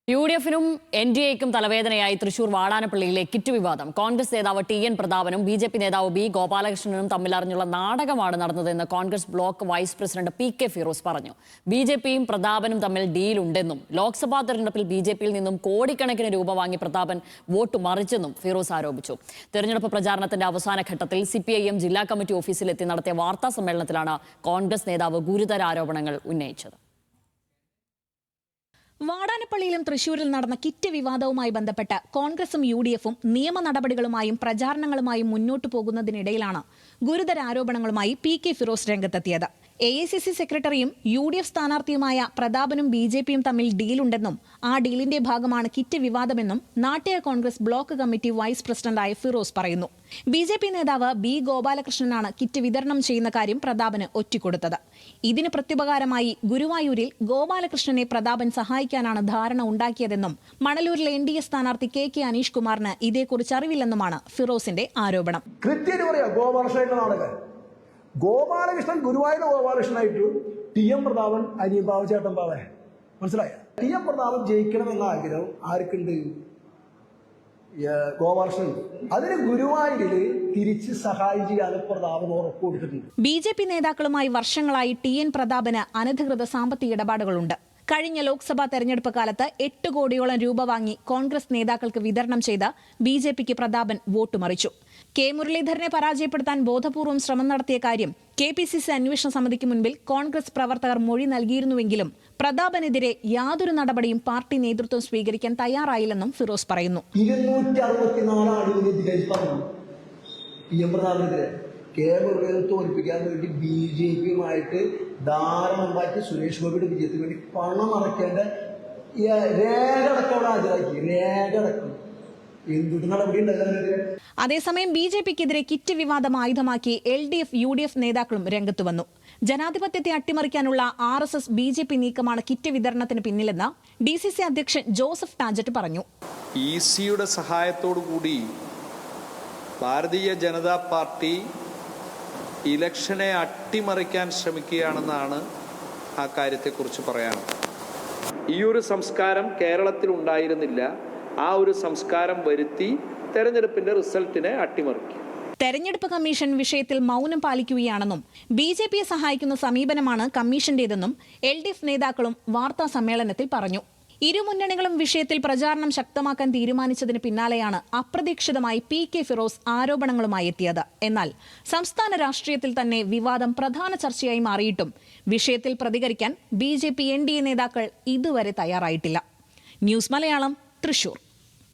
യുഡിഎഫിനും എൻഡിഎക്കും തലവേദനയായി Thrissur വാടാനപ്പള്ളിയിലെ kit വിവാദം. കോൺഗ്രസ് നേതാവ് T N. പ്രതാപനും ബിജെപി നേതാവ് ബി. ഗോപാലകൃഷ്ണനും തമ്മിലറിഞ്ഞുള്ള നാടകമാണ് നടന്നതെന്ന് Congress block vice president P K. Firoz പറഞ്ഞു. ബിജെപിയും പ്രതാപനും തമ്മിൽ ഡീലുണ്ടെന്നും ലോക്സഭാ തെരഞ്ഞെടുപ്പിൽ ബിജെപിയിൽ നിന്നും കോടിക്കണക്കിന് രൂപ വാങ്ങി പ്രതാപൻ വോട്ട് മറിച്ചെന്നും ഫിറോസ് ആരോപിച്ചു. തെരഞ്ഞെടുപ്പ് പ്രചാരണത്തിന്റെ അവസാന ഘട്ടത്തിൽ സിപിഐഎം ജില്ലാ കമ്മിറ്റി ഓഫീസിലെത്തി നടത്തിയ വാർത്താ സമ്മേളനത്തിലാണ് കോൺഗ്രസ് നേതാവ് ഗുരുതര ആരോപണങ്ങൾ ഉന്നയിച്ചത്. വാടാനപ്പള്ളിയിലും തൃശൂരിൽ നടന്ന കിറ്റ് വിവാദവുമായി ബന്ധപ്പെട്ട് കോൺഗ്രസും യുഡിഎഫും നിയമ നടപടികളുമായും പ്രചാരണങ്ങളുമായും മുന്നോട്ടു പോകുന്നതിനിടയിലാണ് ഗുരുതര ആരോപണങ്ങളുമായി പി.കെ. ഫിറോസ് രംഗത്തെത്തിയത്. എ.ഐ.സി.സി സെക്രട്ടറിയും യു.ഡി.എഫ് സ്ഥാനാർത്ഥിയുമായ പ്രതാപനും ബി.ജെ.പിയും തമ്മിൽ ഡീലുണ്ടെന്നും ആ ഡീലിന്റെ ഭാഗമാണ് കിറ്റ് വിവാദമെന്നും Nattika Congress block committee vice പ്രസിഡന്റായ ഫിറോസ് പറയുന്നു. ബി.ജെ.പി നേതാവ് ബി. ഗോപാലകൃഷ്ണനാണ് കിറ്റ് വിതരണം ചെയ്യുന്ന കാര്യം പ്രതാപന് ഒറ്റിക്കൊടുത്തത്. ഇതിന് പ്രത്യുപകാരമായി ഗുരുവായൂരിൽ ഗോപാലകൃഷ്ണനെ പ്രതാപൻ സഹായിക്കാനാണ് ധാരണ ഉണ്ടാക്കിയതെന്നും മണലൂരിലെ എൻ.ഡി.എ സ്ഥാനാർത്ഥി കെ. അനീഷ് കുമാറിന് ഇതേക്കുറിച്ച് അറിവില്ലെന്നുമാണ് ഫിറോസിന്റെ ആരോപണം. ഗോപാലകൃഷ്ണൻ ഗുരുവായൂർ ഗോപാലകൃഷ്ണനായിട്ടു ടി.എം. പ്രതാപൻ അനിയമ്പാവ് ചേട്ടമ്പാവേ മനസ്സിലായ ടി.എം. പ്രതാപൻ ജയിക്കണമെന്ന ആഗ്രഹം ആർക്കുണ്ട്? ഗോപാലകൃഷ്ണൻ. അതിന് ഗുരുവായൂരില് തിരിച്ച് സഹായം ചെയ്യാതെ പ്രതാപൻ ഉറപ്പ് കൊടുത്തിട്ടുണ്ട്. ബി.ജെ.പി നേതാക്കളുമായി വർഷങ്ങളായി ടി.എൻ. പ്രതാപന് അനധികൃത സാമ്പത്തിക ഇടപാടുകളുണ്ട്. കഴിഞ്ഞ ലോക്സഭാ തെരഞ്ഞെടുപ്പ് കാലത്ത് 8 കോടിയോളം രൂപ വാങ്ങി കോൺഗ്രസ് നേതാക്കൾക്ക് വിതരണം ചെയ്ത ബി.ജെ.പിക്ക് പ്രതാപൻ വോട്ട് മറിച്ചു. കെ. മുരളീധരനെ പരാജയപ്പെടുത്താൻ ബോധപൂർവം ശ്രമം നടത്തിയ കാര്യം കെ.പി.സി.സി അന്വേഷണ സമിതിക്ക് മുൻപിൽ കോൺഗ്രസ് പ്രവർത്തകർ മൊഴി നൽകിയിരുന്നുവെങ്കിലും പ്രതാപനെതിരെ യാതൊരു നടപടിയും പാർട്ടി നേതൃത്വം സ്വീകരിക്കാൻ തയ്യാറായില്ലെന്നും ഫിറോസ് പറയുന്നു. തോൽപ്പിക്കാൻ വേണ്ടി ബി.ജെ.പിയുമായിട്ട് ധാരണ സുരേഷ് ഗോപിയുടെ വിജയത്തിന് വേണ്ടി പണം അടക്കേണ്ട രേഖ അടക്കം അവിടെ ഹാജരാക്കി. രേഖ അടക്കം എന്തൊരു നടപടി ഉണ്ടായിരുന്നു. അതേസമയം ബി.ജെ.പിക്കെതിരെ കിറ്റ് വിവാദം ആയുധമാക്കി എൽ.ഡി.എഫ്, യു.ഡി.എഫ് നേതാക്കളും രംഗത്തു വന്നു. ജനാധിപത്യത്തെ അട്ടിമറിക്കാനുള്ള ആർ.എസ്.എസ്, ബി.ജെ.പി നീക്കമാണ് കിറ്റ് വിതരണത്തിന് പിന്നിലെന്ന് ഡി.സി.സി അധ്യക്ഷൻ ജോസഫ് ടാജറ്റ് പറഞ്ഞു. ഇ.സിയുടെ സഹായത്തോടുകൂടി ഭാരതീയ ജനതാ പാർട്ടി ഇലക്ഷനെ അട്ടിമറിക്കാൻ ശ്രമിക്കുകയാണെന്നാണ് ആ കാര്യത്തെക്കുറിച്ച് പറയാനുള്ളത്. ഈ ഒരു സംസ്കാരം കേരളത്തിൽ ഉണ്ടായിരുന്നില്ല. ആ ഒരു സംസ്കാരം വരുത്തി തെരഞ്ഞെടുപ്പിന്റെ റിസൾട്ടിനെ അട്ടിമറിക്കും. തെരഞ്ഞെടുപ്പ് കമ്മീഷൻ വിഷയത്തിൽ മൗനം പാലിക്കുകയാണെന്നും ബി.ജെ.പിയെ സഹായിക്കുന്ന സമീപനമാണ് കമ്മീഷന്റേതെന്നും എൽ.ഡി.എഫ് നേതാക്കളും വാർത്താ സമ്മേളനത്തിൽ പറഞ്ഞു. ഇരു മുന്നണികളും വിഷയത്തിൽ പ്രചാരണം ശക്തമാക്കാൻ തീരുമാനിച്ചതിന് പിന്നാലെയാണ് അപ്രതീക്ഷിതമായി പി.കെ. ഫിറോസ് ആരോപണങ്ങളുമായി എത്തിയത്. എന്നാൽ സംസ്ഥാന രാഷ്ട്രീയത്തിൽ തന്നെ വിവാദം പ്രധാന ചർച്ചയായി മാറിയിട്ടും വിഷയത്തിൽ പ്രതികരിക്കാൻ ബി.ജെ.പി, എൻ.ഡി.എ നേതാക്കൾ ഇതുവരെ തയ്യാറായിട്ടില്ല. ന്യൂസ് മലയാളം, തൃശൂർ.